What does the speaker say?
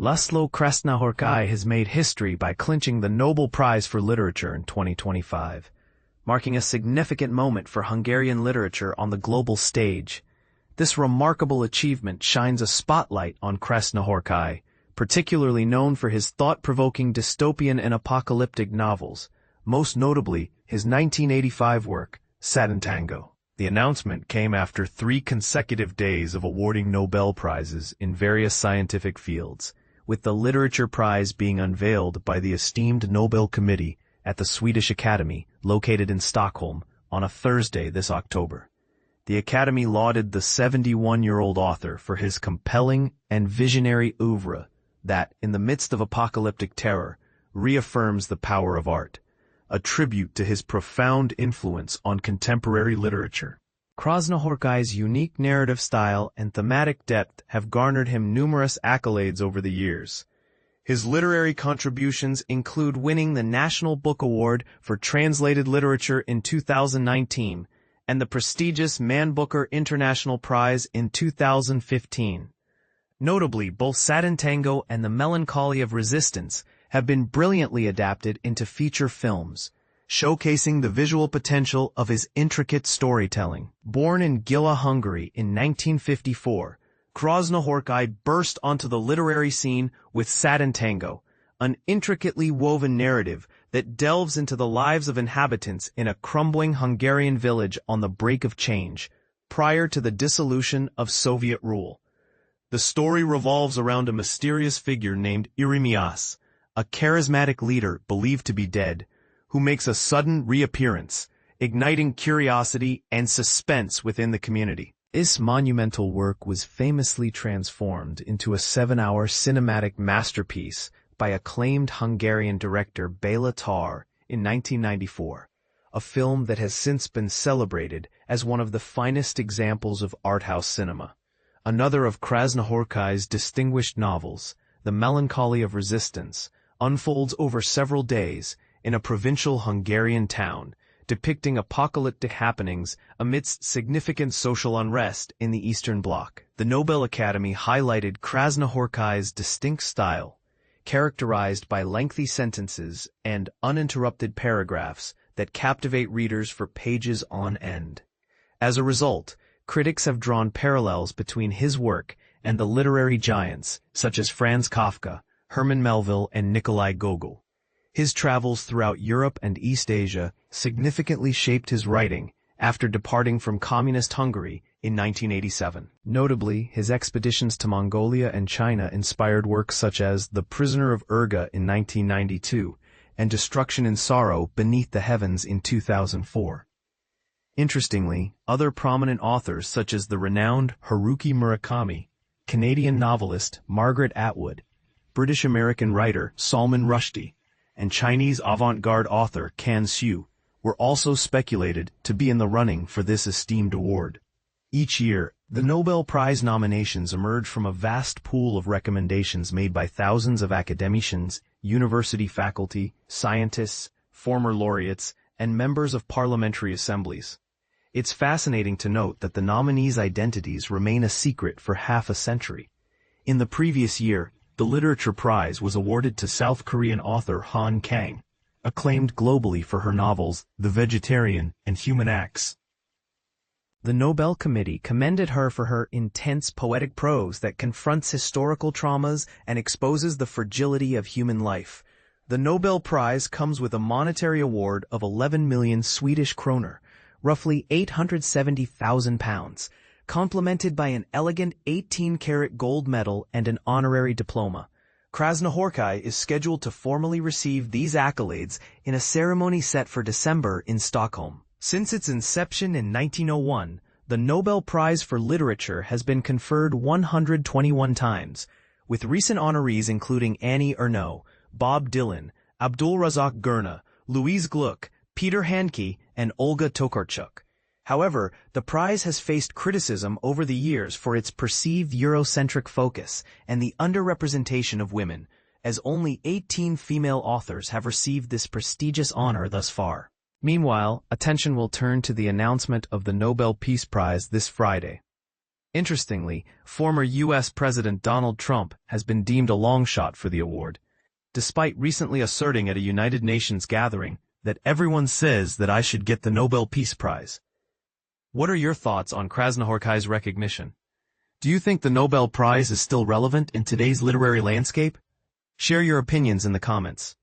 László Krasznahorkai has made history by clinching the Nobel Prize for Literature in 2025, marking a significant moment for Hungarian literature on the global stage. This remarkable achievement shines a spotlight on Krasznahorkai, particularly known for his thought-provoking dystopian and apocalyptic novels, most notably his 1985 work, Satantango. The announcement came after 3 consecutive days of awarding Nobel Prizes in various scientific fields, with the Literature Prize being unveiled by the esteemed Nobel Committee at the Swedish Academy, located in Stockholm, on a Thursday this October. The Academy lauded the 71-year-old author for his compelling and visionary oeuvre that, in the midst of apocalyptic terror, reaffirms the power of art, a tribute to his profound influence on contemporary literature. Krasznahorkai's unique narrative style and thematic depth have garnered him numerous accolades over the years. His literary contributions include winning the National Book Award for Translated Literature in 2019 and the prestigious Man Booker International Prize in 2015. Notably, both Satantango and The Melancholy of Resistance have been brilliantly adapted into feature films, showcasing the visual potential of his intricate storytelling. Born in Gyula, Hungary in 1954, Krasznahorkai burst onto the literary scene with Satantango, an intricately woven narrative that delves into the lives of inhabitants in a crumbling Hungarian village on the brink of change, prior to the dissolution of Soviet rule. The story revolves around a mysterious figure named Jeremias, a charismatic leader believed to be dead, who makes a sudden reappearance, igniting curiosity and suspense within the community. This monumental work was famously transformed into a 7-hour cinematic masterpiece by acclaimed Hungarian director Béla Tarr in 1994, a film that has since been celebrated as one of the finest examples of art house cinema. Another of Krasznahorkai's distinguished novels, The Melancholy of Resistance, unfolds over several days in a provincial Hungarian town, depicting apocalyptic happenings amidst significant social unrest in the Eastern Bloc. The Nobel Academy highlighted Krasznahorkai's distinct style, characterized by lengthy sentences and uninterrupted paragraphs that captivate readers for pages on end. As a result, critics have drawn parallels between his work and the literary giants such as Franz Kafka, Herman Melville, and Nikolai Gogol. His travels throughout Europe and East Asia significantly shaped his writing after departing from communist Hungary in 1987. Notably, his expeditions to Mongolia and China inspired works such as The Prisoner of Urga in 1992 and Destruction and Sorrow Beneath the Heavens in 2004. Interestingly, other prominent authors such as the renowned Haruki Murakami, Canadian novelist Margaret Atwood, British-American writer Salman Rushdie, and Chinese avant-garde author Kan Xu were also speculated to be in the running for this esteemed award. Each year, the Nobel Prize nominations emerge from a vast pool of recommendations made by thousands of academicians, university faculty, scientists, former laureates, and members of parliamentary assemblies. It's fascinating to note that the nominees' identities remain a secret for half a century. In the previous year, the Literature Prize was awarded to South Korean author Han Kang, acclaimed globally for her novels The Vegetarian and Human Acts. The Nobel Committee commended her for her intense poetic prose that confronts historical traumas and exposes the fragility of human life. The Nobel Prize comes with a monetary award of 11 million Swedish kroner, roughly £870,000, complemented by an elegant 18-karat gold medal and an honorary diploma. Krasznahorkai is scheduled to formally receive these accolades in a ceremony set for December in Stockholm. Since its inception in 1901, the Nobel Prize for Literature has been conferred 121 times, with recent honorees including Annie Ernaux, Bob Dylan, Abdulrazak Gurna, Louise Gluck, Peter Handke, and Olga Tokarczuk. However, the prize has faced criticism over the years for its perceived Eurocentric focus and the underrepresentation of women, as only 18 female authors have received this prestigious honor thus far. Meanwhile, attention will turn to the announcement of the Nobel Peace Prize this Friday. Interestingly, former U.S. President Donald Trump has been deemed a long shot for the award, despite recently asserting at a United Nations gathering that everyone says that I should get the Nobel Peace Prize. What are your thoughts on Krasznahorkai's recognition? Do you think the Nobel Prize is still relevant in today's literary landscape? Share your opinions in the comments.